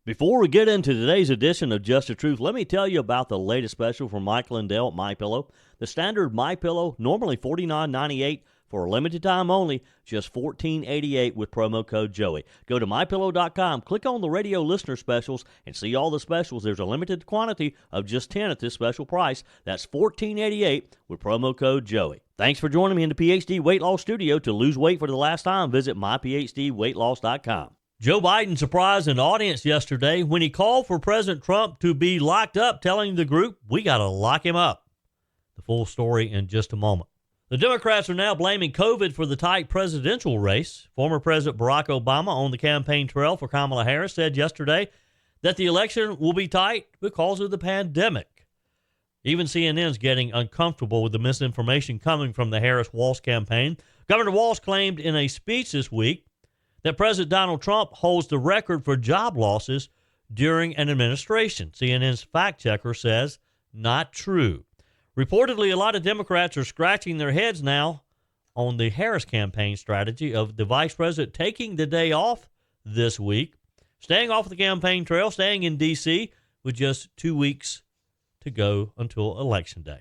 Before we get into today's edition of Just the Truth, let me tell you about the latest special from Mike Lindell at MyPillow. The standard MyPillow, normally $49.98 for a limited time only, just $14.88 with promo code Joey. Go to MyPillow.com, click on the radio listener specials, and see all the specials. There's a limited quantity of just 10 at this special price. That's $14.88 with promo code Joey. Thanks for joining me in the PhD Weight Loss Studio. To lose weight for the last time, visit myphdweightloss.com. Joe Biden surprised an audience yesterday when he called for President Trump to be locked up, telling the group, we got to lock him up. The full story in just a moment. The Democrats are now blaming COVID for the tight presidential race. Former President Barack Obama on the campaign trail for Kamala Harris said yesterday that the election will be tight because of the pandemic. Even CNN's getting uncomfortable with the misinformation coming from the Harris-Walz campaign. Governor Walz claimed in a speech this week that President Donald Trump holds the record for job losses during an administration. CNN's fact-checker says not true. Reportedly, a lot of Democrats are scratching their heads now on the Harris campaign strategy of the vice president taking the day off this week, staying off the campaign trail, staying in D.C. with just 2 weeks to go until Election Day.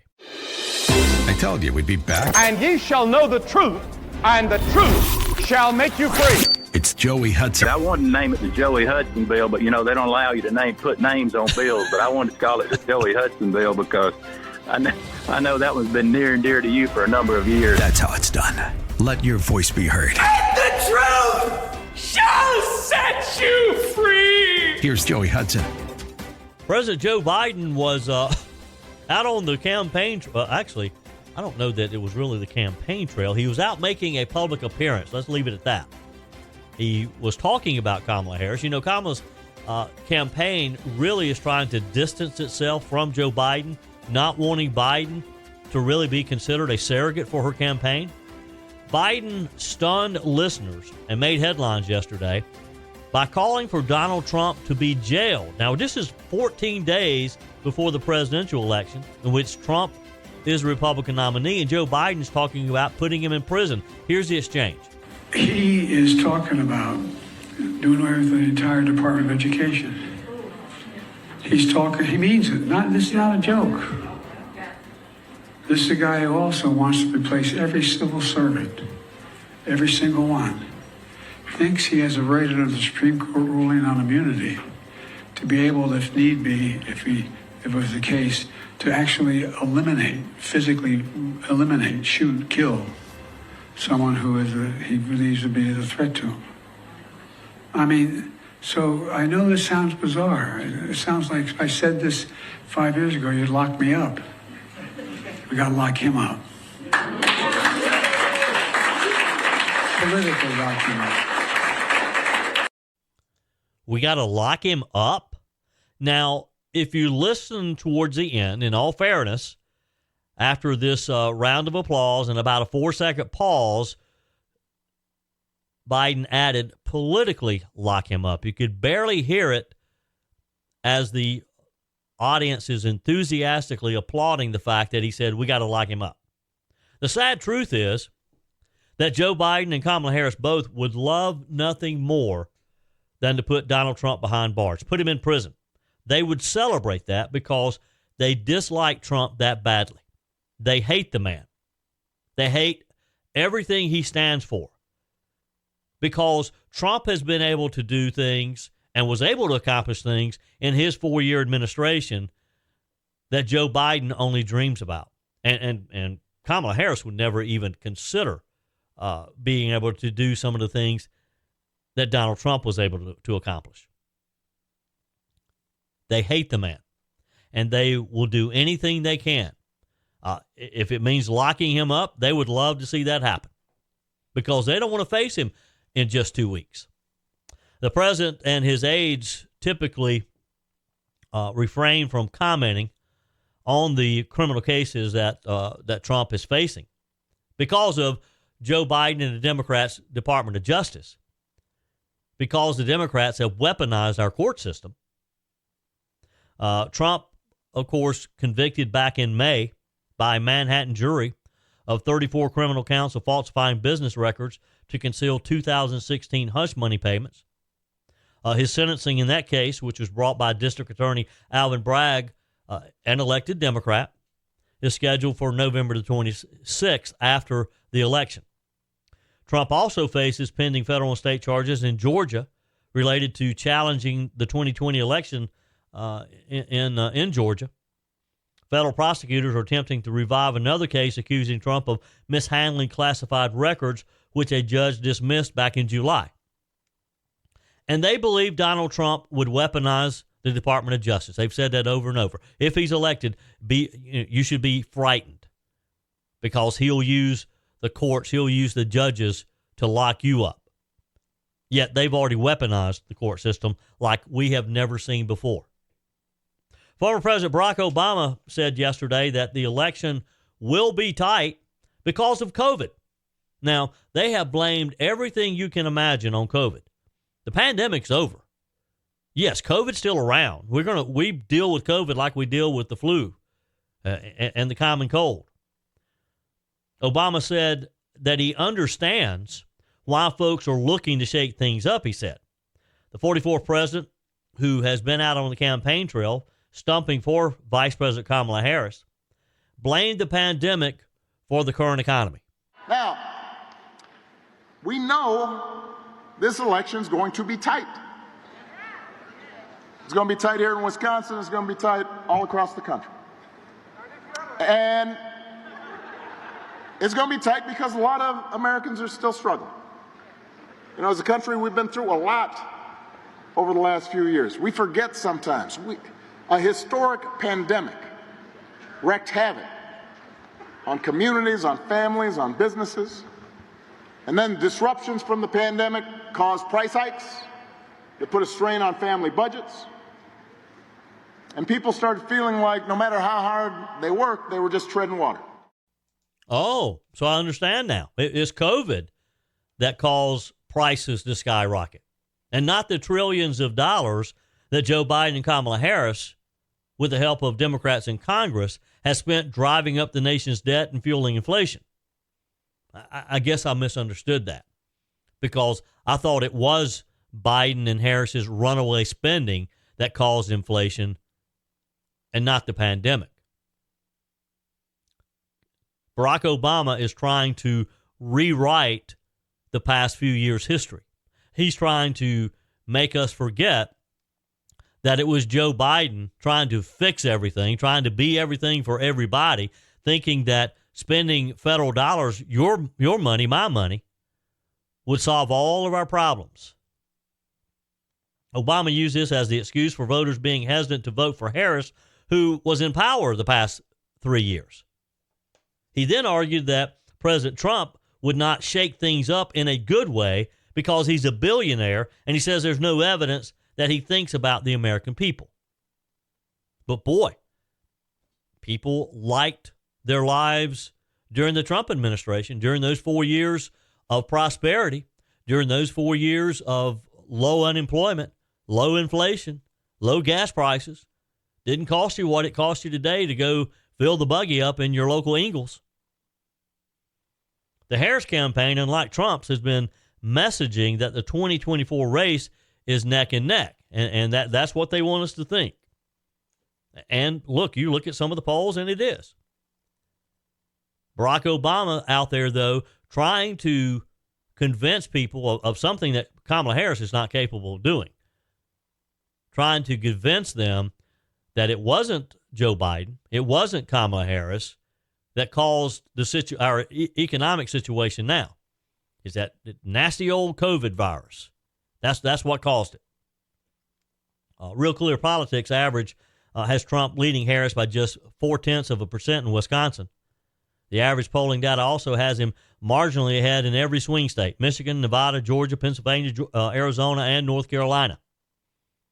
I told you we'd be back. And ye shall know the truth, and the truth shall make you free. It's Joey Hudson. I wanted to name it the Joey Hudson bill, but, they don't allow you to put names on bills. But I wanted to call it the Joey Hudson bill because I know that one's been near and dear to you for a number of years. That's how it's done. Let your voice be heard. And the truth shall set you free. Here's Joey Hudson. President Joe Biden was out on the campaign trail. Actually, I don't know that it was really the campaign trail. He was out making a public appearance. Let's leave it at that. He was talking about Kamala Harris. Kamala's campaign really is trying to distance itself from Joe Biden, not wanting Biden to really be considered a surrogate for her campaign. Biden stunned listeners and made headlines yesterday by calling for Donald Trump to be jailed. Now, this is 14 days before the presidential election in which Trump is the Republican nominee, and Joe Biden's talking about putting him in prison. Here's the exchange. He is talking about doing away with the entire Department of Education. He means it. This is not a joke. This is a guy who also wants to replace every civil servant, every single one. Thinks he has a right under the Supreme Court ruling on immunity to be able, if need be, if it was the case, to actually physically eliminate, shoot, kill someone who he believes to be a threat to him. So I know this sounds bizarre. It sounds like if I said this 5 years ago, you'd lock me up. We got to lock him up. Politically lock him up. We got to lock him up? Now, if you listen towards the end, in all fairness, after this round of applause and about a 4-second pause, Biden added, politically lock him up. You could barely hear it as the audience is enthusiastically applauding the fact that he said, we got to lock him up. The sad truth is that Joe Biden and Kamala Harris both would love nothing more than to put Donald Trump behind bars, put him in prison. They would celebrate that because they dislike Trump that badly. They hate the man. They hate everything he stands for. Because Trump has been able to do things and was able to accomplish things in his 4-year administration that Joe Biden only dreams about. And Kamala Harris would never even consider being able to do some of the things that Donald Trump was able to accomplish. They hate the man, and they will do anything they can. If it means locking him up, they would love to see that happen because they don't want to face him in just 2 weeks. The president and his aides typically refrain from commenting on the criminal cases that Trump is facing because of Joe Biden and the Democrats' Department of Justice, because the Democrats have weaponized our court system. Trump, of course, convicted back in May by a Manhattan jury of 34 criminal counts of falsifying business records to conceal 2016 hush money payments. His sentencing in that case, which was brought by District Attorney Alvin Bragg, an elected Democrat, is scheduled for November the 26th after the election. Trump also faces pending federal and state charges in Georgia related to challenging the 2020 election in Georgia. Federal prosecutors are attempting to revive another case accusing Trump of mishandling classified records, which a judge dismissed back in July. And they believe Donald Trump would weaponize the Department of Justice. They've said that over and over. If he's elected, you should be frightened because he'll use the courts, he'll use the judges to lock you up. Yet they've already weaponized the court system like we have never seen before. Former President Barack Obama said yesterday that the election will be tight because of COVID. Now, they have blamed everything you can imagine on COVID. The pandemic's over. Yes, COVID's still around. We deal with COVID like we deal with the flu and the common cold. Obama said that he understands why folks are looking to shake things up, he said. The 44th president, who has been out on the campaign trail stumping for Vice President Kamala Harris, blamed the pandemic for the current economy. Now, we know this election is going to be tight. It's going to be tight here in Wisconsin. It's going to be tight all across the country. And it's going to be tight because a lot of Americans are still struggling. You know, as a country, we've been through a lot over the last few years. We forget sometimes. A historic pandemic wreaked havoc on communities, on families, on businesses. And then disruptions from the pandemic caused price hikes. It put a strain on family budgets. And people started feeling like no matter how hard they worked, they were just treading water. Oh, so I understand now. It's COVID that caused prices to skyrocket, and not the trillions of dollars that Joe Biden and Kamala Harris, with the help of Democrats in Congress, has spent driving up the nation's debt and fueling inflation. I guess I misunderstood that because I thought it was Biden and Harris's runaway spending that caused inflation and not the pandemic. Barack Obama is trying to rewrite the past few years' history. He's trying to make us forget that it was Joe Biden trying to fix everything, trying to be everything for everybody, thinking that spending federal dollars, your money, my money, would solve all of our problems. Obama used this as the excuse for voters being hesitant to vote for Harris, who was in power the past 3 years. He then argued that President Trump would not shake things up in a good way because he's a billionaire, and he says there's no evidence that he thinks about the American people. But boy, people liked their lives during the Trump administration, during those 4 years of prosperity, during those 4 years of low unemployment, low inflation, low gas prices. Didn't cost you what it cost you today to go fill the buggy up in your local Ingles. The Harris campaign, unlike Trump's, has been messaging that the 2024 race is neck and neck, and that's what they want us to think. And look, you look at some of the polls, and it is. Barack Obama out there, though, trying to convince people of something that Kamala Harris is not capable of doing. Trying to convince them that it wasn't Joe Biden, it wasn't Kamala Harris that caused our economic situation now. Is that nasty old COVID virus. That's what caused it. Real Clear Politics average has Trump leading Harris by just 0.4% in Wisconsin. The average polling data also has him marginally ahead in every swing state: Michigan, Nevada, Georgia, Pennsylvania, Arizona, and North Carolina.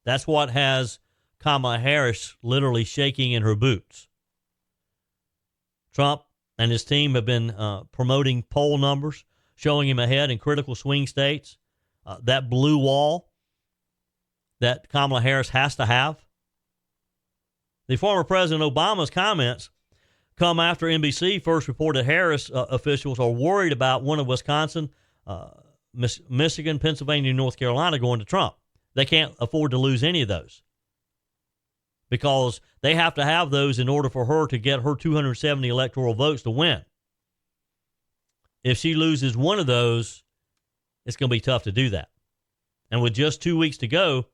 That's what has Kamala Harris literally shaking in her boots. Trump and his team have been promoting poll numbers, showing him ahead in critical swing states. That blue wall that Kamala Harris has to have. The former President Obama's comments come after NBC first reported Harris officials are worried about one of Wisconsin, Michigan, Pennsylvania, and North Carolina going to Trump. They can't afford to lose any of those because they have to have those in order for her to get her 270 electoral votes to win. If she loses one of those, it's going to be tough to do that. And with just 2 weeks to go,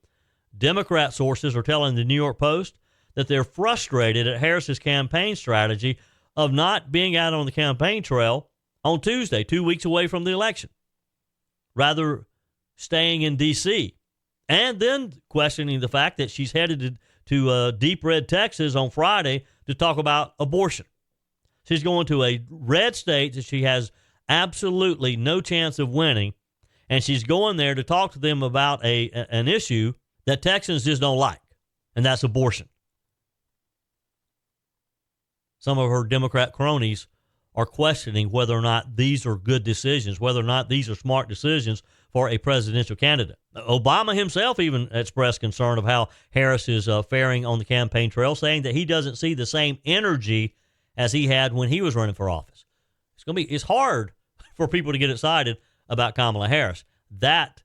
Democrat sources are telling the New York Post that they're frustrated at Harris's campaign strategy of not being out on the campaign trail on Tuesday, 2 weeks away from the election, rather staying in D.C., and then questioning the fact that she's headed to deep red Texas on Friday to talk about abortion. She's going to a red state that she has absolutely no chance of winning, and she's going there to talk to them about an issue that Texans just don't like, and that's abortion. Some of her Democrat cronies are questioning whether or not these are good decisions, whether or not these are smart decisions for a presidential candidate. Obama himself even expressed concern of how Harris is faring on the campaign trail, saying that he doesn't see the same energy as he had when he was running for office. It's hard for people to get excited about Kamala Harris. That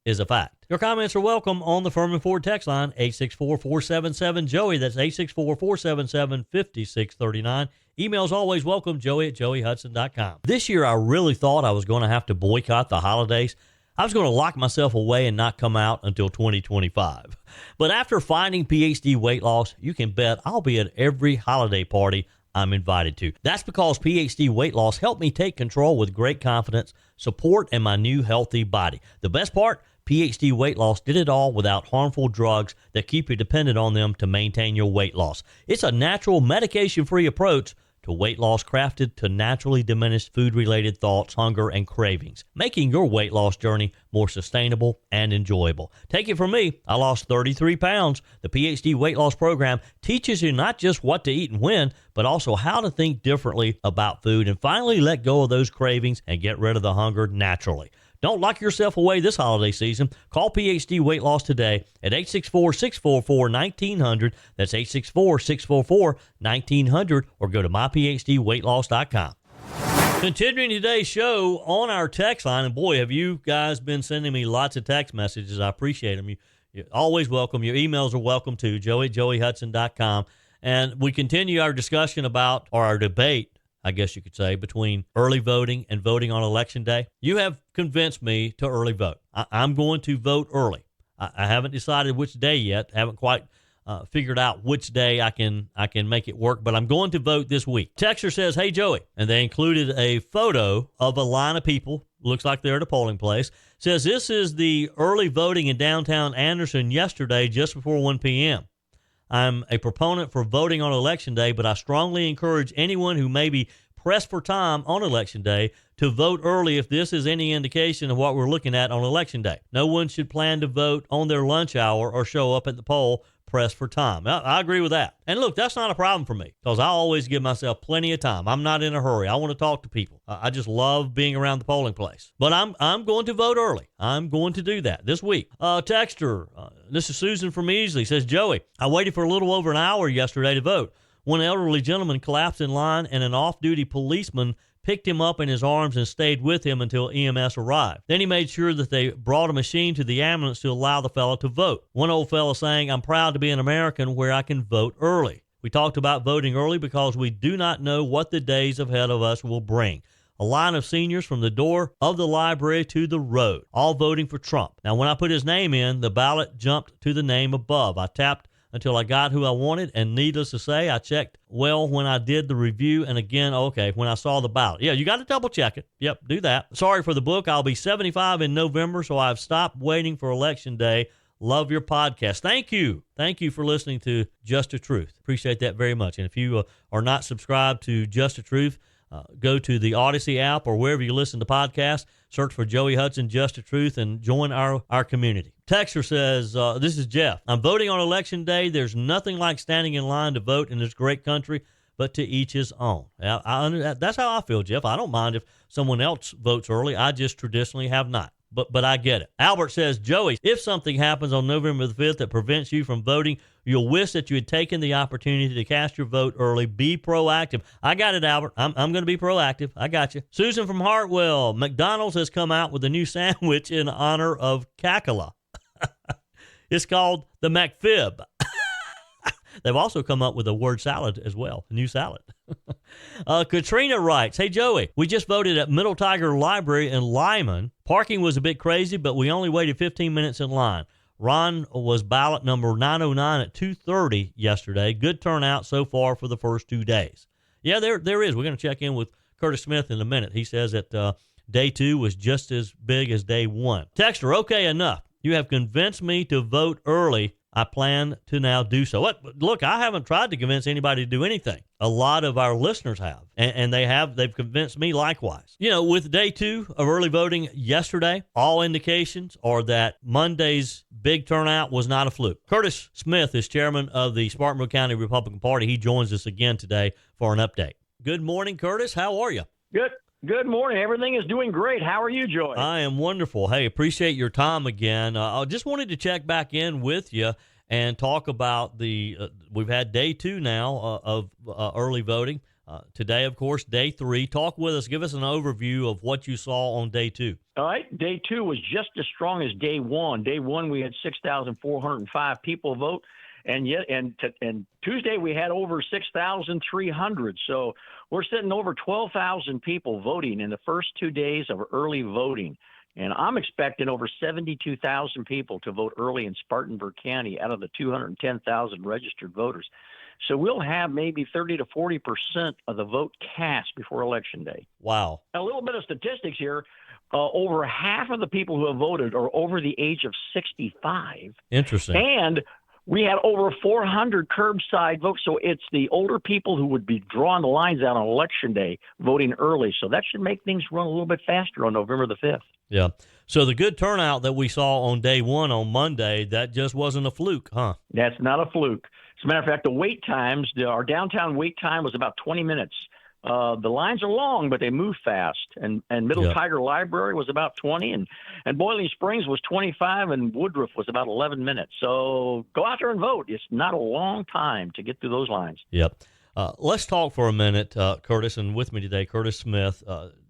is a fact. Your comments are welcome on the Firmin Ford text line, 864-477-JOEY. That's 864-477-5639. Emails always welcome, joey@joeyhudson.com. This year, I really thought I was going to have to boycott the holidays. I was going to lock myself away and not come out until 2025. But after finding PhD weight loss, you can bet I'll be at every holiday party I'm invited to. That's because PhD weight loss helped me take control with great confidence, support, and my new healthy body. The best part? PhD weight loss did it all without harmful drugs that keep you dependent on them to maintain your weight loss. It's a natural, medication-free approach to weight loss crafted to naturally diminish food-related thoughts, hunger, and cravings, making your weight loss journey more sustainable and enjoyable. Take it from me, I lost 33 pounds. The PhD weight loss program teaches you not just what to eat and when, but also how to think differently about food and finally let go of those cravings and get rid of the hunger naturally. Don't lock yourself away this holiday season. Call PhD Weight Loss today at 864-644-1900. That's 864-644-1900, or go to myphdweightloss.com. Continuing today's show on our text line, and boy, have you guys been sending me lots of text messages. I appreciate them. You're always welcome. Your emails are welcome too, joey@joeyhudson.com. And we continue our discussion about, or our debate, I guess you could say, between early voting and voting on Election Day. You have convinced me to early vote. I'm going to vote early. I haven't decided which day yet. I haven't quite figured out which day I can make it work, but I'm going to vote this week. Texter says, "Hey, Joey," and they included a photo of a line of people. Looks like they're at a polling place. Says, "This is the early voting in downtown Anderson yesterday just before 1 p.m. I'm a proponent for voting on Election Day, but I strongly encourage anyone who may be pressed for time on Election Day to vote early if this is any indication of what we're looking at on Election Day. No one should plan to vote on their lunch hour or show up at the poll pressed for time." I agree with that. And look, that's not a problem for me because I always give myself plenty of time. I'm not in a hurry. I want to talk to people. I just love being around the polling place. But I'm going to vote early. I'm going to do that this week. Texter, this is Susan from Easley, says, "Joey, I waited for a little over an hour yesterday to vote. One elderly gentleman collapsed in line and an off-duty policeman picked him up in his arms and stayed with him until EMS arrived. Then he made sure that they brought a machine to the ambulance to allow the fellow to vote. One old fellow saying, 'I'm proud to be an American where I can vote early.' We talked about voting early because we do not know what the days ahead of us will bring. A line of seniors from the door of the library to the road, all voting for Trump. Now, when I put his name in, the ballot jumped to the name above. I tapped until I got who I wanted, and needless to say, I checked well when I did the review, and again, when I saw the ballot. Yeah, you got to double check it. Yep, do that. Sorry for the book. I'll be 75 in November, so I've stopped waiting for Election Day. Love your podcast." Thank you. Thank you for listening to Just the Truth. Appreciate that very much. And if you are not subscribed to Just the Truth, go to the Odyssey app or wherever you listen to podcasts, search for Joey Hudson, Just the Truth, and join our community. Texter says, this is Jeff. "I'm voting on Election Day. There's nothing like standing in line to vote in this great country, but to each his own." That's how I feel, Jeff. I don't mind if someone else votes early. I just traditionally have not. But I get it. Albert says, "Joey, if something happens on November the 5th that prevents you from voting, you'll wish that you had taken the opportunity to cast your vote early. Be proactive." I got it, Albert. I'm going to be proactive. I got you. Susan from Hartwell, "McDonald's has come out with a new sandwich in honor of Kakala." It's called the McFib. They've also come up with a word salad as well, a new salad. Katrina writes, hey, Joey, we just voted at Middle Tiger Library in Lyman. Parking was a bit crazy, but we only waited 15 minutes in line. Ron was ballot number 909 at 2:30 yesterday. Good turnout so far for the first 2 days. Yeah, there is. We're going to check in with Curtis Smith in a minute. He says that day 2 was just as big as day 1. Texter, okay, enough. You have convinced me to vote early. I plan to now do so. Look, I haven't tried to convince anybody to do anything. A lot of our listeners have, and they've convinced me likewise. You know, with day 2 of early voting yesterday, all indications are that Monday's big turnout was not a fluke. Curtis Smith is chairman of the Spartanburg County Republican Party. He joins us again today for an update. Good morning, Curtis. How are you? Good morning. Everything is doing great. How are you, Joey? I am wonderful. Hey, appreciate your time again. I just wanted to check back in with you and talk about we've had day 2 now of early voting. Today, of course, day 3. Talk with us. Give us an overview of what you saw on day 2. All right. Day 2 was just as strong as day 1. Day 1, we had 6,405 people vote. And Tuesday we had over 6,300. So we're sitting over 12,000 people voting in the first 2 days of early voting. And I'm expecting over 72,000 people to vote early in Spartanburg County out of the 210,000 registered voters. So we'll have maybe 30 to 40% of the vote cast before Election Day. Wow. A little bit of statistics here. Over half of the people who have voted are over the age of 65. Interesting. And we had over 400 curbside votes, so it's the older people who would be drawing the lines out on Election Day voting early. So that should make things run a little bit faster on November the 5th. Yeah. So the good turnout that we saw on day 1 on Monday, that just wasn't a fluke, huh? That's not a fluke. As a matter of fact, the wait times, our downtown wait time was about 20 minutes. The lines are long, but they move fast. And Middle Tiger Library was about 20, and Boiling Springs was 25, and Woodruff was about 11 minutes. So go out there and vote. It's not a long time to get through those lines. Yep. Let's talk for a minute, Curtis, and with me today, Curtis Smith,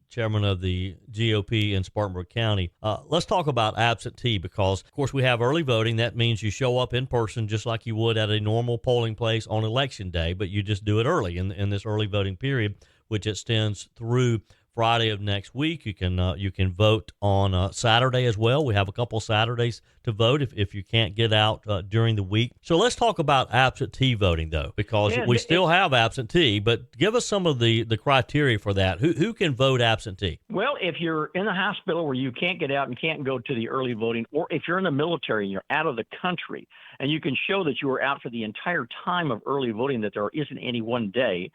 chairman of the GOP in Spartanburg County. Let's talk about absentee because, of course, we have early voting. That means you show up in person just like you would at a normal polling place on Election Day, but you just do it early in this early voting period, which extends through Friday of next week. You can vote on Saturday as well. We have a couple Saturdays to vote if you can't get out during the week. So let's talk about absentee voting, though, because we still have absentee, but give us some of the criteria for that. Who can vote absentee? Well, if you're in the hospital where you can't get out and can't go to the early voting, or if you're in the military and you're out of the country and you can show that you were out for the entire time of early voting, that there isn't any one day,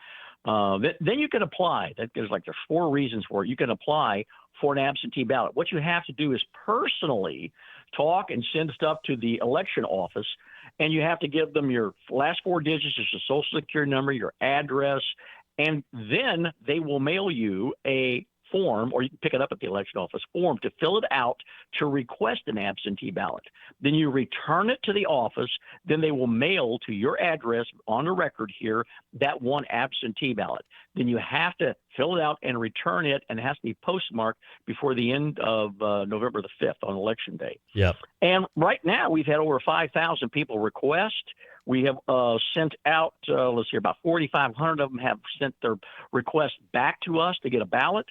then you can apply. There's 4 reasons for it. You can apply for an absentee ballot. What you have to do is personally talk and send stuff to the election office, and you have to give them your last 4 digits, your social security number, your address, and then they will mail you a form, or you can pick it up at the election office, form to fill it out to request an absentee ballot. Then you return it to the office. Then they will mail to your address on the record here that one absentee ballot. Then you have to fill it out and return it, and it has to be postmarked before the end of November the 5th on Election Day. Yep. And right now we've had over 5,000 people request. We have sent out, about 4,500 of them have sent their request back to us to get a ballot.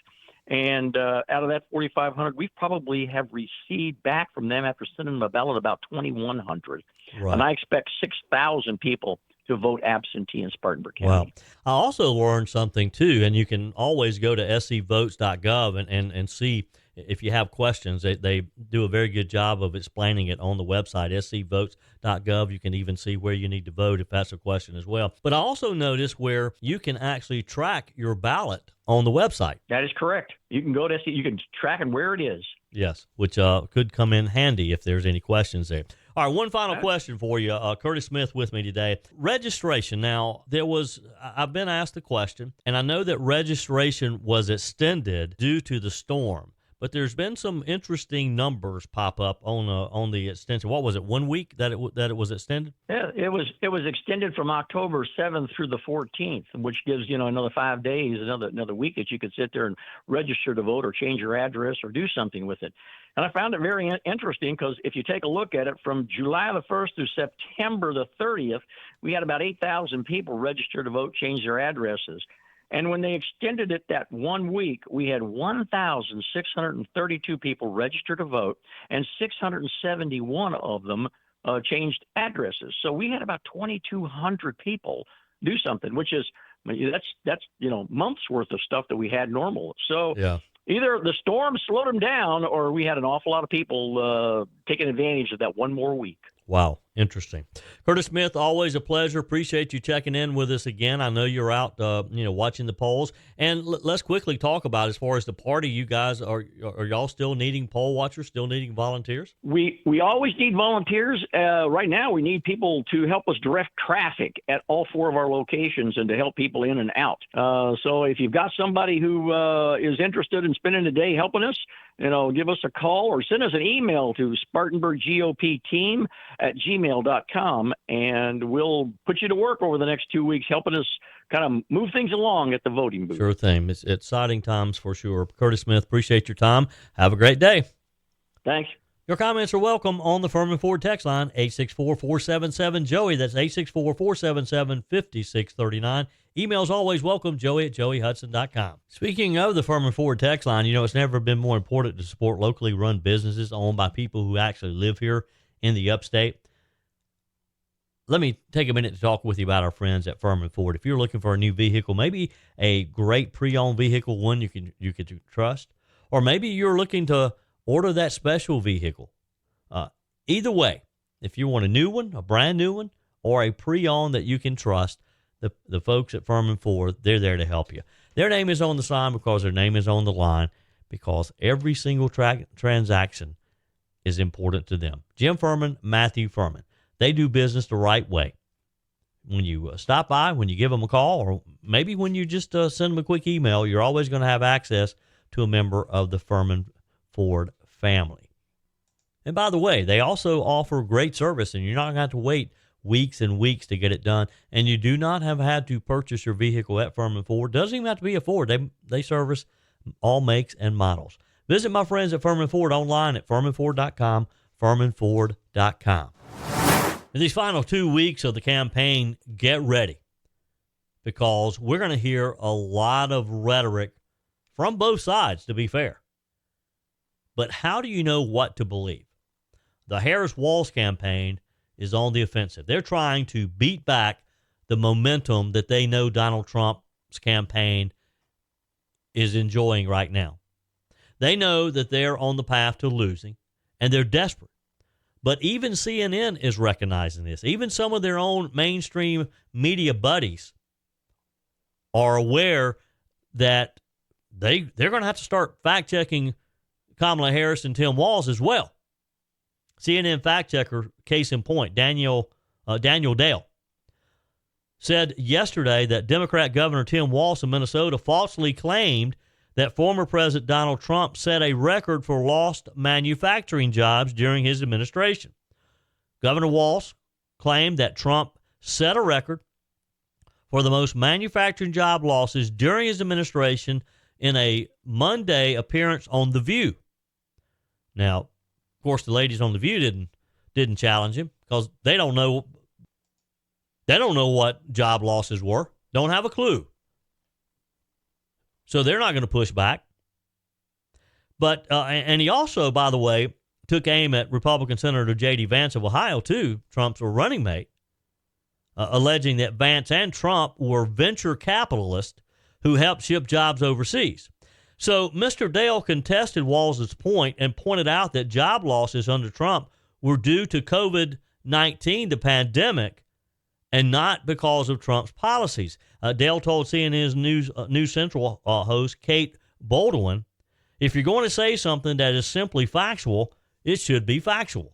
And out of that 4,500, we probably have received back from them after sending them a ballot about 2,100. Right. And I expect 6,000 people to vote absentee in Spartanburg County. Wow. I also learned something, too, and you can always go to scvotes.gov and see if you have questions. They do a very good job of explaining it on the website, scvotes.gov. You can even see where you need to vote if that's a question as well. But I also noticed where you can actually track your ballot on the website. That is correct. You can go to you can track it where it is. Yes, which could come in handy if there's any questions there. All right, one final question for you. Curtis Smith with me today. Registration. Now, I've been asked the question, and I know that registration was extended due to the storm. but there's been some interesting numbers pop up on the extension. What was it? 1 week that it was extended? Yeah, it was extended from October 7th through the 14th, which gives another 5 days, another week that you could sit there and register to vote or change your address or do something with it. And I found it very interesting because if you take a look at it, from July the 1st through September the 30th, we had about 8,000 people register to vote, change their addresses. And when they extended it that 1 week, we had 1,632 people register to vote, and 671 of them changed addresses. So we had about 2,200 people do something, which is that's months worth of stuff that we had normal. So yeah. Either the storm slowed them down, or we had an awful lot of people taking advantage of that one more week. Wow, interesting. Curtis Smith, always a pleasure. Appreciate you checking in with us again. I know you're out, watching the polls. And let's quickly talk about, as far as the party, you guys, are y'all still needing poll watchers, still needing volunteers? We always need volunteers. Right now, we need people to help us direct traffic at all 4 of our locations and to help people in and out. So if you've got somebody who is interested in spending the day helping us, give us a call or send us an email to SpartanburgGOPteam@gmail.com, and we'll put you to work over the next 2 weeks helping us kind of move things along at the voting booth. Sure thing. It's exciting times for sure. Curtis Smith, appreciate your time. Have a great day. Thanks. Your comments are welcome on the Firmin Ford text line, 864-477-JOEY. That's 864-477-5639. Emails always welcome, joey@joeyhudson.com. Speaking of the Firmin Ford text line, it's never been more important to support locally run businesses owned by people who actually live here in the upstate. Let me take a minute to talk with you about our friends at Firmin Ford. If you're looking for a new vehicle, maybe a great pre-owned vehicle, one you can trust, or maybe you're looking to order that special vehicle. Either way, if you want a new one, a brand new one, or a pre-owned that you can trust, the folks at Firmin Ford, they're there to help you. Their name is on the sign because their name is on the line, because every single transaction is important to them. Jim Firmin, Matthew Firmin. They do business the right way. When you stop by, when you give them a call, or maybe when you just send them a quick email, you're always going to have access to a member of the Firmin Ford family. And by the way, they also offer great service, and you're not going to have to wait weeks and weeks to get it done. And you do not have had to purchase your vehicle at Firmin Ford. Doesn't even have to be a Ford. They service all makes and models. Visit my friends at Firmin Ford online at firminford.com, firminford.com. In these final 2 weeks of the campaign, get ready, because we're going to hear a lot of rhetoric from both sides, to be fair. But how do you know what to believe? The Harris-Walz campaign is on the offensive. They're trying to beat back the momentum that they know Donald Trump's campaign is enjoying right now. They know that they're on the path to losing, and they're desperate. But even CNN is recognizing this. Even some of their own mainstream media buddies are aware that they're going to have to start fact-checking Kamala Harris and Tim Walz as well. CNN fact checker, case in point, Daniel Dale, said yesterday that Democrat Governor Tim Walz of Minnesota falsely claimed that former President Donald Trump set a record for lost manufacturing jobs during his administration. Governor Walz claimed that Trump set a record for the most manufacturing job losses during his administration in a Monday appearance on The View. Now, of course, the ladies on The View didn't challenge him, because they don't know what job losses were. Don't have a clue. So they're not going to push back. But and he also, by the way, took aim at Republican Senator J.D. Vance of Ohio, too, Trump's running mate, alleging that Vance and Trump were venture capitalists who helped ship jobs overseas. So Mr. Dale contested Walz's point and pointed out that job losses under Trump were due to COVID-19, the pandemic, and not because of Trump's policies. Dale told CNN's News Central host Kate Baldwin, if you're going to say something that is simply factual, it should be factual.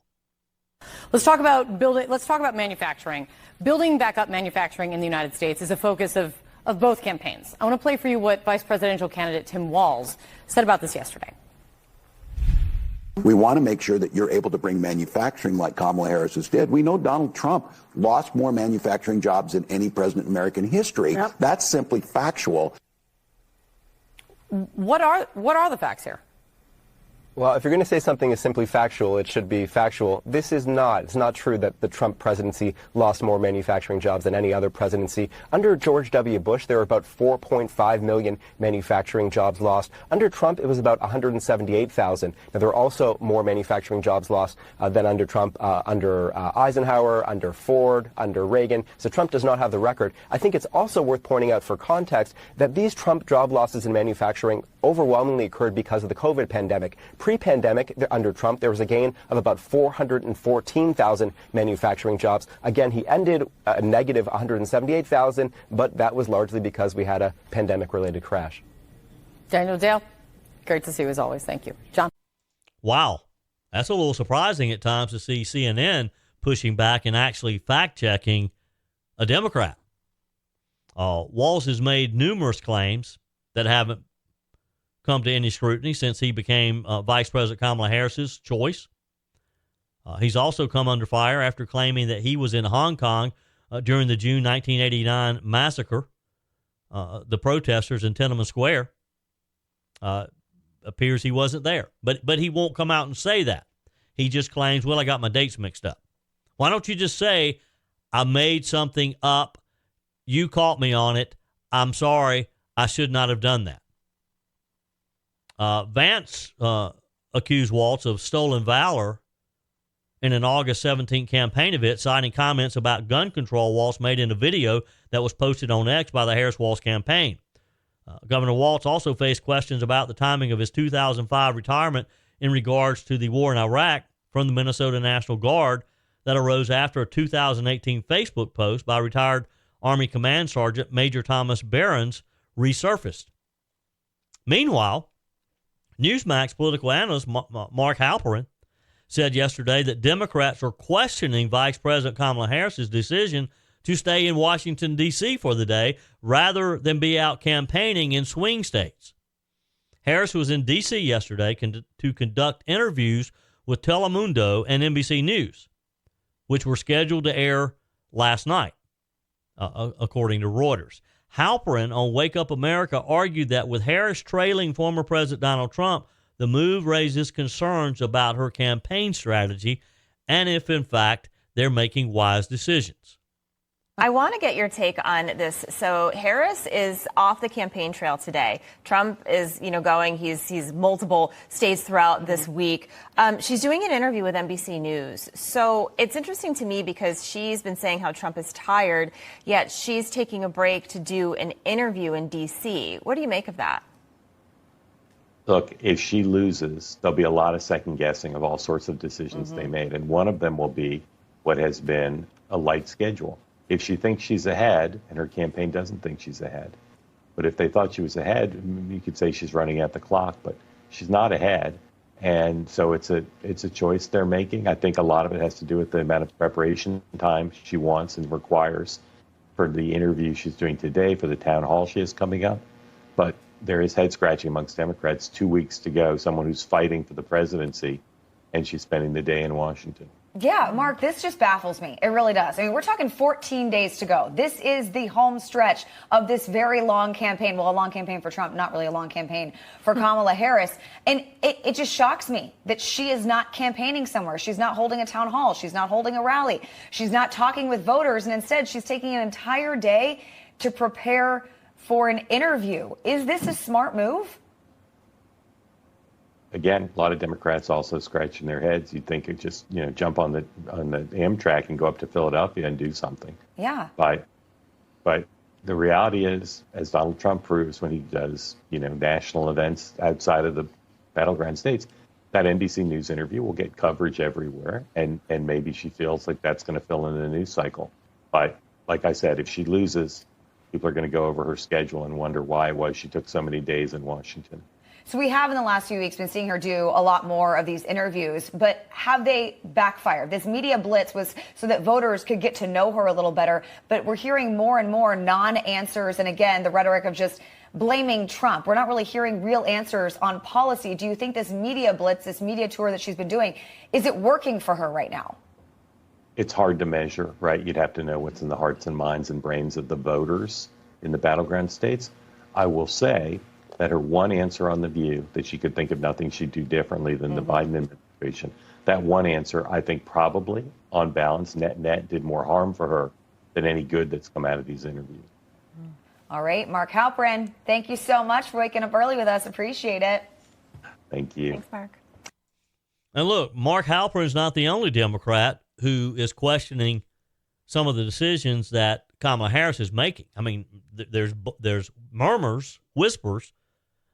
Let's talk about manufacturing. Building back up manufacturing in the United States is a focus of both campaigns. I want to play for you what Vice Presidential candidate Tim Walz said about this yesterday. We want to make sure that you're able to bring manufacturing like Kamala Harris has did. We know Donald Trump lost more manufacturing jobs than any president in American history. Yep. That's simply factual. What are the facts here? Well, if you're going to say something is simply factual, it should be factual. This is not. It's not true that the Trump presidency lost more manufacturing jobs than any other presidency. Under George W. Bush, there were about 4.5 million manufacturing jobs lost. Under Trump, it was about 178,000. Now, there were also more manufacturing jobs lost than under Trump, under Eisenhower, under Ford, under Reagan. So Trump does not have the record. I think it's also worth pointing out for context that these Trump job losses in manufacturing overwhelmingly occurred because of the COVID pandemic. Pre-pandemic, under Trump, there was a gain of about 414,000 manufacturing jobs. Again, he ended a negative 178,000, but that was largely because we had a pandemic-related crash. Daniel Dale, great to see you as always. Thank you. John. Wow. That's a little surprising at times to see CNN pushing back and actually fact-checking a Democrat. Walz has made numerous claims that haven't come to any scrutiny since he became Vice President Kamala Harris's choice. He's also come under fire after claiming that he was in Hong Kong during the June 1989 massacre. The protesters in Tiananmen Square. Appears he wasn't there, but he won't come out and say that. He just claims, well, I got my dates mixed up. Why don't you just say, I made something up, you caught me on it, I'm sorry, I should not have done that. Vance accused Walz of stolen valor in an August 17 campaign event, citing comments about gun control Walz made in a video that was posted on X by the Harris-Walz campaign. Governor Walz also faced questions about the timing of his 2005 retirement in regards to the war in Iraq from the Minnesota National Guard that arose after a 2018 Facebook post by retired Army Command Sergeant Major Thomas Behrens resurfaced. Meanwhile, Newsmax political analyst Mark Halperin said yesterday that Democrats are questioning Vice President Kamala Harris's decision to stay in Washington, D.C. for the day rather than be out campaigning in swing states. Harris was in D.C. yesterday to conduct interviews with Telemundo and NBC News, which were scheduled to air last night, according to Reuters. Halperin on Wake Up America argued that with Harris trailing former President Donald Trump, the move raises concerns about her campaign strategy and if, in fact, they're making wise decisions. I want to get your take on this. So Harris is off the campaign trail today. Trump is, going. He's multiple states throughout this week. She's doing an interview with NBC News. So it's interesting to me because she's been saying how Trump is tired, yet she's taking a break to do an interview in D.C. What do you make of that? Look, if she loses, there'll be a lot of second guessing of all sorts of decisions they made. And one of them will be what has been a light schedule. If she thinks she's ahead, and her campaign doesn't think she's ahead, but if they thought she was ahead, you could say she's running at the clock, but she's not ahead. And so it's a choice they're making. I think a lot of it has to do with the amount of preparation time she wants and requires for the interview she's doing today, for the town hall she has coming up. But there is head scratching amongst Democrats, 2 weeks to go, someone who's fighting for the presidency, and she's spending the day in Washington. Yeah, Mark, this just baffles me. It really does. I mean, we're talking 14 days to go. This is the home stretch of this very long campaign. Well, a long campaign for Trump, not really a long campaign for Kamala Harris. And it just shocks me that she is not campaigning somewhere. She's not holding a town hall. She's not holding a rally. She's not talking with voters. And instead, she's taking an entire day to prepare for an interview. Is this a smart move? Again, a lot of Democrats also scratching their heads. You'd think it just, jump on the Amtrak and go up to Philadelphia and do something. Yeah. But the reality is, as Donald Trump proves when he does, national events outside of the battleground states, that NBC News interview will get coverage everywhere. And maybe she feels like that's going to fill in the news cycle. But like I said, if she loses, people are going to go over her schedule and wonder why it was she took so many days in Washington. So we have in the last few weeks been seeing her do a lot more of these interviews, but have they backfired? This media blitz was so that voters could get to know her a little better, but we're hearing more and more non-answers. And again, the rhetoric of just blaming Trump. We're not really hearing real answers on policy. Do you think this media blitz, this media tour that she's been doing, is it working for her right now? It's hard to measure, right? You'd have to know what's in the hearts and minds and brains of the voters in the battleground states. I will say that her one answer on The View, that she could think of nothing she'd do differently than the Biden administration, that one answer, I think probably, on balance, net, did more harm for her than any good that's come out of these interviews. All right, Mark Halperin, thank you so much for waking up early with us. Appreciate it. Thank you. Thanks, Mark. And look, Mark Halperin is not the only Democrat who is questioning some of the decisions that Kamala Harris is making. I mean, there's murmurs, whispers,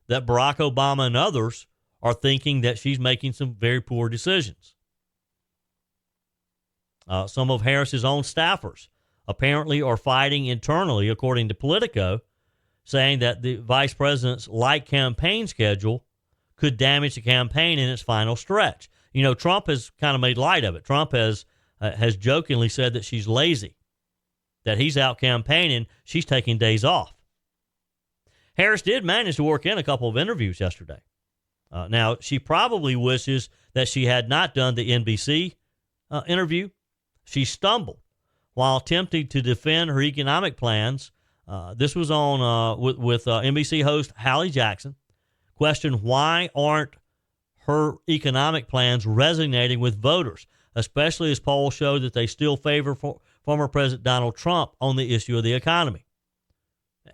that Barack Obama and others are thinking that she's making some very poor decisions. Some of Harris's own staffers apparently are fighting internally, according to Politico, saying that the vice president's light campaign schedule could damage the campaign in its final stretch. You know, Trump has kind of made light of it. Trump has jokingly said that she's lazy, that he's out campaigning, she's taking days off. Harris did manage to work in a couple of interviews yesterday. Now, she probably wishes that she had not done the NBC interview. She stumbled while attempting to defend her economic plans. This was on with NBC host Hallie Jackson. Questioned why aren't her economic plans resonating with voters, especially as polls show that they still favor former President Donald Trump on the issue of the economy.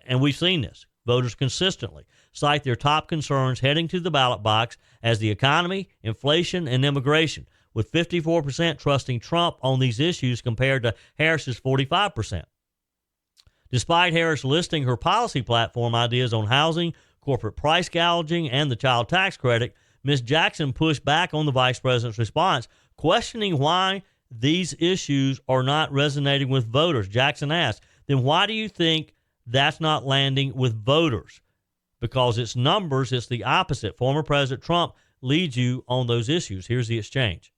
And we've seen this. Voters consistently cite their top concerns heading to the ballot box as the economy, inflation, and immigration, with 54% trusting Trump on these issues compared to Harris's 45%. Despite Harris listing her policy platform ideas on housing, corporate price gouging, and the child tax credit, Ms. Jackson pushed back on the vice president's response, questioning why these issues are not resonating with voters. Jackson asked, then why do you think that's not landing with voters? Because it's numbers, it's the opposite. Former President Trump leads you on those issues. Here's the exchange.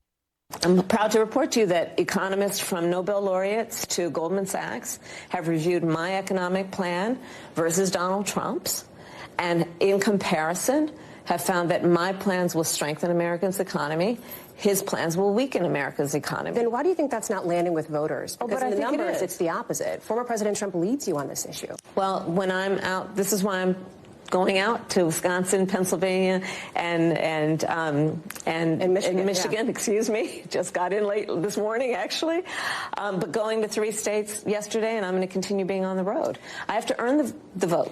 I'm proud to report to you that economists from Nobel laureates to Goldman Sachs have reviewed my economic plan versus Donald Trump's, and in comparison have found that my plans will strengthen America's economy. His plans will weaken America's economy. Then why do you think that's not landing with voters? Because but in the I think numbers, it's the opposite. Former President Trump leads you on this issue. Well, when I'm out, this is why I'm going out to Wisconsin, Pennsylvania, and Michigan. Yeah. Excuse me, just got in late this morning, actually. But going to 3 states yesterday, and I'm going to continue being on the road. I have to earn the vote.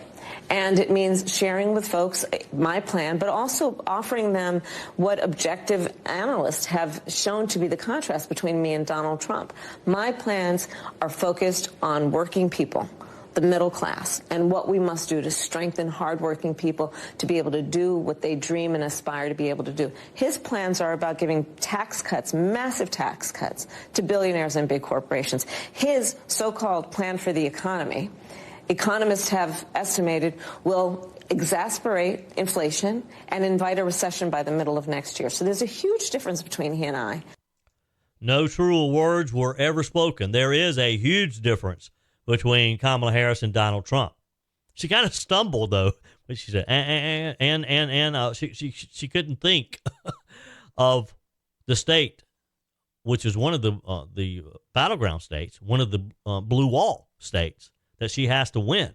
And it means sharing with folks my plan, but also offering them what objective analysts have shown to be the contrast between me and Donald Trump. My plans are focused on working people, the middle class, and what we must do to strengthen hardworking people to be able to do what they dream and aspire to be able to do. His plans are about giving tax cuts, massive tax cuts, to billionaires and big corporations. His so-called plan for the economy, economists have estimated, will exacerbate inflation and invite a recession by the middle of next year. So there's a huge difference between he and I. No truer words were ever spoken. There is a huge difference between Kamala Harris and Donald Trump. She kind of stumbled, though, when she said, she couldn't think of the state, which is one of the battleground states, one of the blue wall states, that she has to win.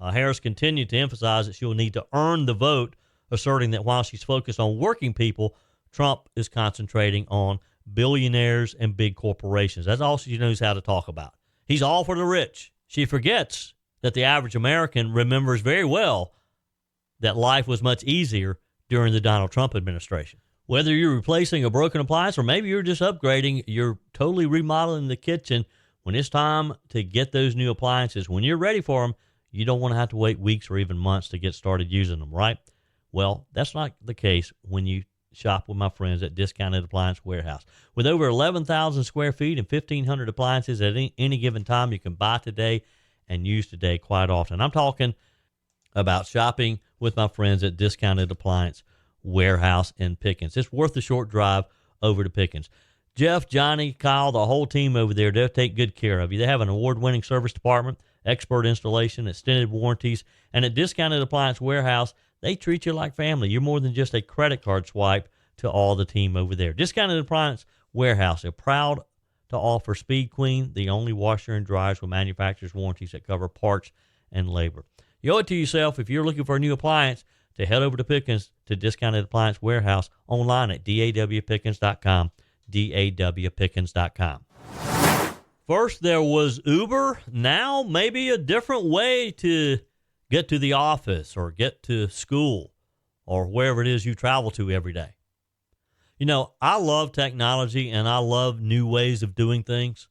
Harris continued to emphasize that she will need to earn the vote, asserting that while she's focused on working people, Trump is concentrating on billionaires and big corporations. That's all she knows how to talk about. He's all for the rich. She forgets that the average American remembers very well that life was much easier during the Donald Trump administration. Whether you're replacing a broken appliance or maybe you're just upgrading, you're totally remodeling the kitchen, when it's time to get those new appliances, when you're ready for them, you don't want to have to wait weeks or even months to get started using them, right? Well, that's not the case when you shop with my friends at Discounted Appliance Warehouse. With over 11,000 square feet and 1,500 appliances at any given time, you can buy today and use today quite often. I'm talking about shopping with my friends at Discounted Appliance Warehouse in Pickens. It's worth the short drive over to Pickens. Jeff, Johnny, Kyle, the whole team over there, they'll take good care of you. They have an award-winning service department, expert installation, extended warranties, and at Discounted Appliance Warehouse, they treat you like family. You're more than just a credit card swipe to all the team over there. Discounted Appliance Warehouse, they're proud to offer Speed Queen, the only washer and dryers with manufacturer's warranties that cover parts and labor. You owe it to yourself, if you're looking for a new appliance, to head over to Pickens to Discounted Appliance Warehouse online at dawpickens.com, dawpickens.com. First, there was Uber. Now, maybe a different way to get to the office or get to school or wherever it is you travel to every day. You know, I love technology and I love new ways of doing things.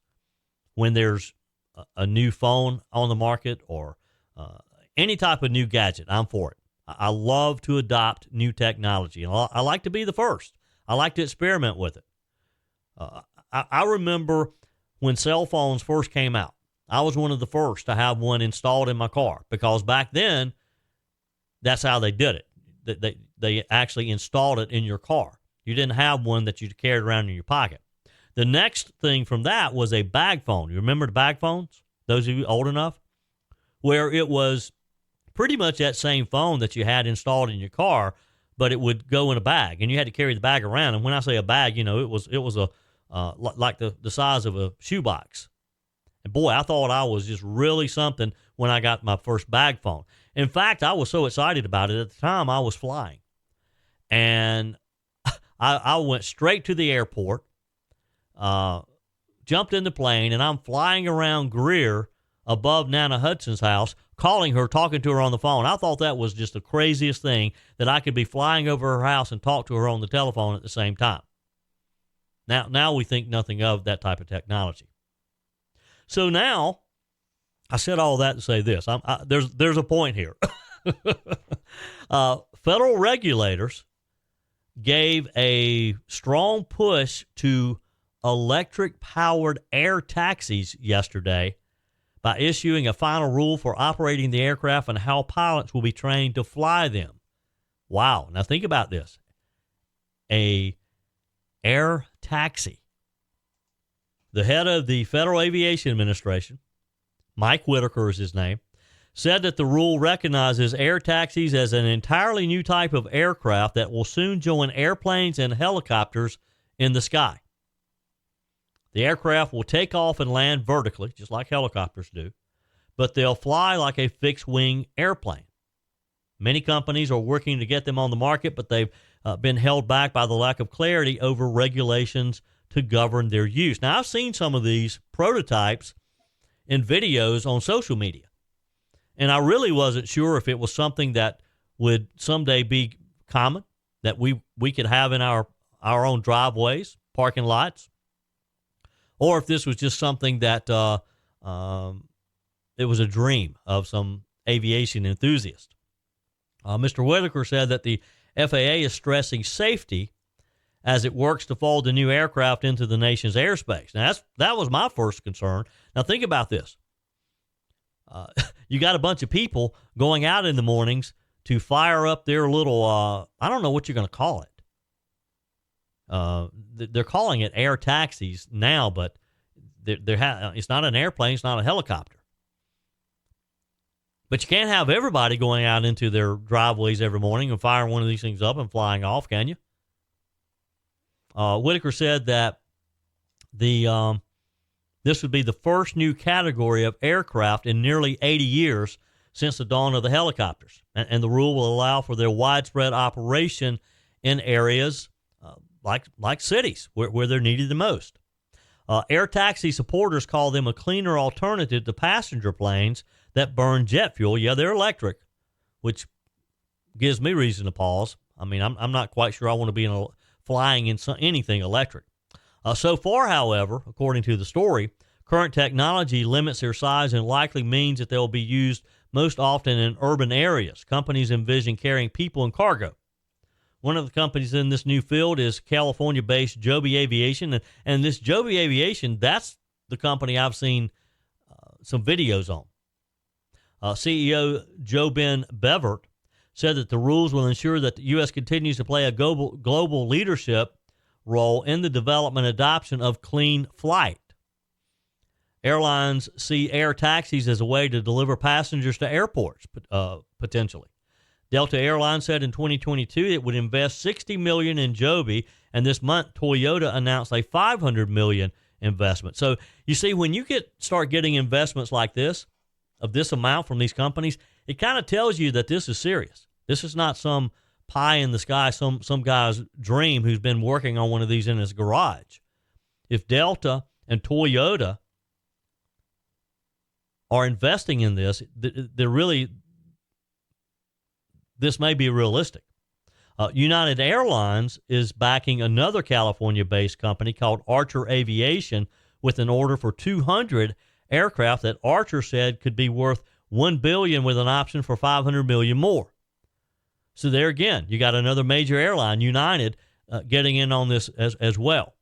When there's a new phone on the market or any type of new gadget, I'm for it. I love to adopt new technology. I like to be the first. I like to experiment with it. I remember when cell phones first came out, I was one of the first to have one installed in my car because back then, that's how they did it. They actually installed it in your car. You didn't have one that you carried around in your pocket. The next thing from that was a bag phone. You remember the bag phones? Those of you old enough? Where it was pretty much that same phone that you had installed in your car, but it would go in a bag, and you had to carry the bag around. And when I say a bag, you know, it was a like the size of a shoebox. And boy, I thought I was just really something when I got my first bag phone. In fact, I was so excited about it at the time I was flying, and I went straight to the airport, jumped in the plane, and I'm flying around Greer above Nana Hudson's house, calling her, talking to her on the phone. I thought that was just the craziest thing, that I could be flying over her house and talk to her on the telephone at the same time. Now we think nothing of that type of technology. So now, I said all that to say this. There's a point here. Federal regulators gave a strong push to electric-powered air taxis yesterday by issuing a final rule for operating the aircraft and how pilots will be trained to fly them. Wow. Now think about this. A air taxi. The head of the Federal Aviation Administration, Mike Whitaker is his name, said that the rule recognizes air taxis as an entirely new type of aircraft that will soon join airplanes and helicopters in the sky. The aircraft will take off and land vertically, just like helicopters do, but they'll fly like a fixed-wing airplane. Many companies are working to get them on the market, but they've been held back by the lack of clarity over regulations to govern their use. Now, I've seen some of these prototypes in videos on social media, and I really wasn't sure if it was something that would someday be common, that we could have in our own driveways, parking lots, or if this was just something that it was a dream of some aviation enthusiast. Mr. Whitaker said that the FAA is stressing safety as it works to fold the new aircraft into the nation's airspace. Now, that was my first concern. Now, think about this. You got a bunch of people going out in the mornings to fire up their little, I don't know what you're going to call it. They're calling it air taxis now, but it's not an airplane, it's not a helicopter. But you can't have everybody going out into their driveways every morning and firing one of these things up and flying off, can you? Whitaker said that this would be the first new category of aircraft in nearly 80 years since the dawn of the helicopters. And the rule will allow for their widespread operation in areas like cities where they're needed the most. Air taxi supporters call them a cleaner alternative to passenger planes that burn jet fuel. Yeah, they're electric, which gives me reason to pause. I mean, I'm not quite sure I want to be flying in anything electric. So far, however, according to the story, current technology limits their size and likely means that they'll be used most often in urban areas. Companies envision carrying people and cargo. One of the companies in this new field is California-based Joby Aviation. And this Joby Aviation, that's the company I've seen some videos on. CEO Joe Ben Bevert said that the rules will ensure that the U.S. continues to play a global leadership role in the development and adoption of clean flight. Airlines see air taxis as a way to deliver passengers to airports, potentially. Delta Airlines said in 2022 it would invest $60 million in Joby, and this month Toyota announced a $500 million investment. So you see, when you start getting investments like this, of this amount from these companies, it kind of tells you that this is serious. This is not some pie in the sky, some guy's dream who's been working on one of these in his garage. If Delta and Toyota are investing in this, this may be realistic. United Airlines is backing another California-based company called Archer Aviation with an order for 200 aircraft that Archer said could be worth $1 billion with an option for $500 million more. So there again, you got another major airline, United, getting in on this as well.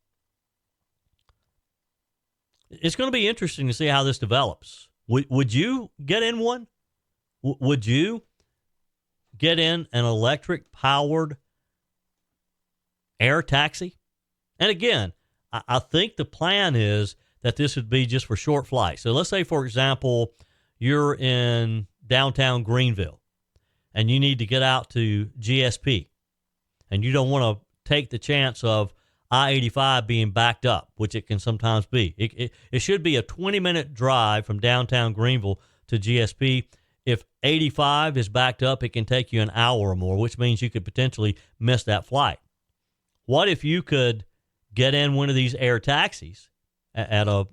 It's going to be interesting to see how this develops. Would you get in one? Would you get in an electric-powered air taxi? And again, I think the plan is that this would be just for short flights. So let's say, for example, you're in downtown Greenville and you need to get out to GSP and you don't want to take the chance of I-85 being backed up, which it can sometimes be. It should be a 20-minute drive from downtown Greenville to GSP. If 85 is backed up, it can take you an hour or more, which means you could potentially miss that flight. What if you could get in one of these air taxis at a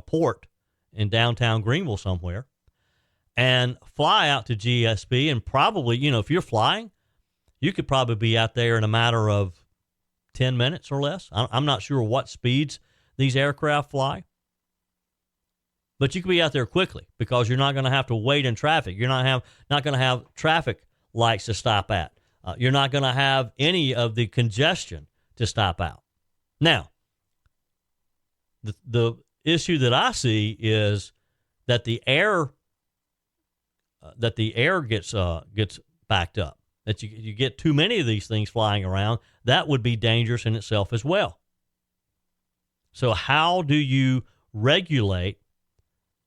port in downtown Greenville somewhere and fly out to GSP, and probably, if you're flying, you could probably be out there in a matter of 10 minutes or less. I'm not sure what speeds these aircraft fly, but you could be out there quickly because you're not going to have to wait in traffic. You're not going to have traffic lights to stop at. You're not going to have any of the congestion to stop out. Now, the issue that I see is that the air gets backed up. That you get too many of these things flying around, that would be dangerous in itself as well. So how do you regulate?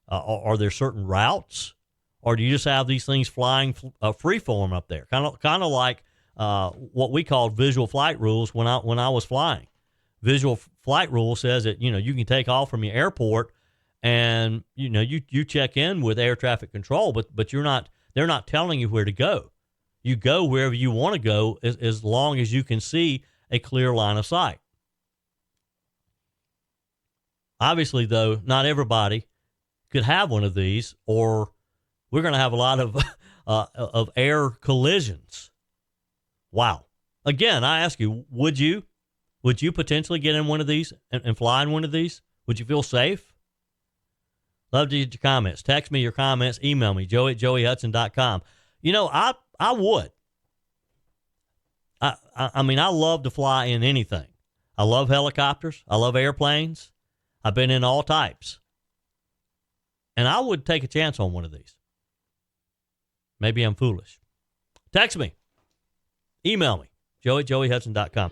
Are there certain routes, or do you just have these things flying free form up there? Kind of like what we called visual flight rules when I was flying. Visual flight rule says that you can take off from your airport and you check in with air traffic control, but they're not telling you where to go. You go wherever you want to go as long as you can see a clear line of sight. Obviously, though, not everybody could have one of these, or we're going to have a lot of air collisions. Wow. Again, I ask you, would you potentially get in one of these and fly in one of these? Would you feel safe? Love to get your comments. Text me your comments. Email me, joey@joeyhudson.com. I would. I mean, I love to fly in anything. I love helicopters. I love airplanes. I've been in all types. And I would take a chance on one of these. Maybe I'm foolish. Text me. Email me, joey@joeyhudson.com.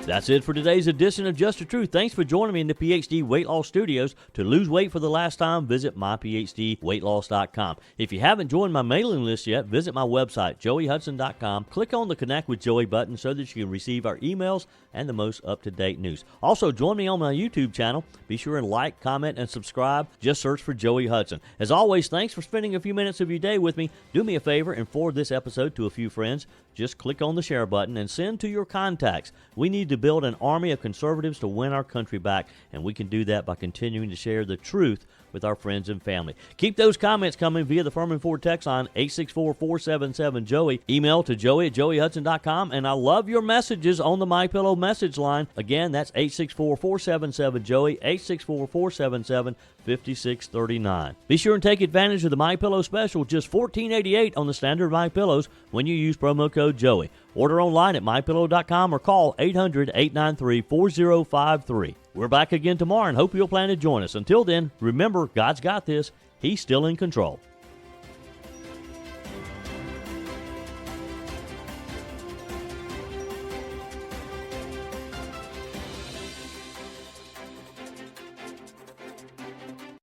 That's it for today's edition of Just the Truth. Thanks for joining me in the PhD Weight Loss Studios. To lose weight for the last time, visit myphdweightloss.com. If you haven't joined my mailing list yet, visit my website, joeyhudson.com. Click on the Connect with Joey button so that you can receive our emails and the most up-to-date news. Also, join me on my YouTube channel. Be sure and like, comment, and subscribe. Just search for Joey Hudson. As always, thanks for spending a few minutes of your day with me. Do me a favor and forward this episode to a few friends. Just click on the share button and send to your contacts. We need to build an army of conservatives to win our country back, and we can do that by continuing to share the truth with our friends and family. Keep those comments coming via the Firmin Ford text line 864-477-JOEY. Email to joey@joeyhudson.com, and I love your messages on the MyPillow message line. Again, that's 864-477-JOEY, 864-477-5639. Be sure and take advantage of the MyPillow special, just $14.88 on the standard MyPillows when you use promo code Joey. Order online at mypillow.com or call 800-893-4053. We're back again tomorrow and hope you'll plan to join us. Until then, remember, God's got this. He's still in control.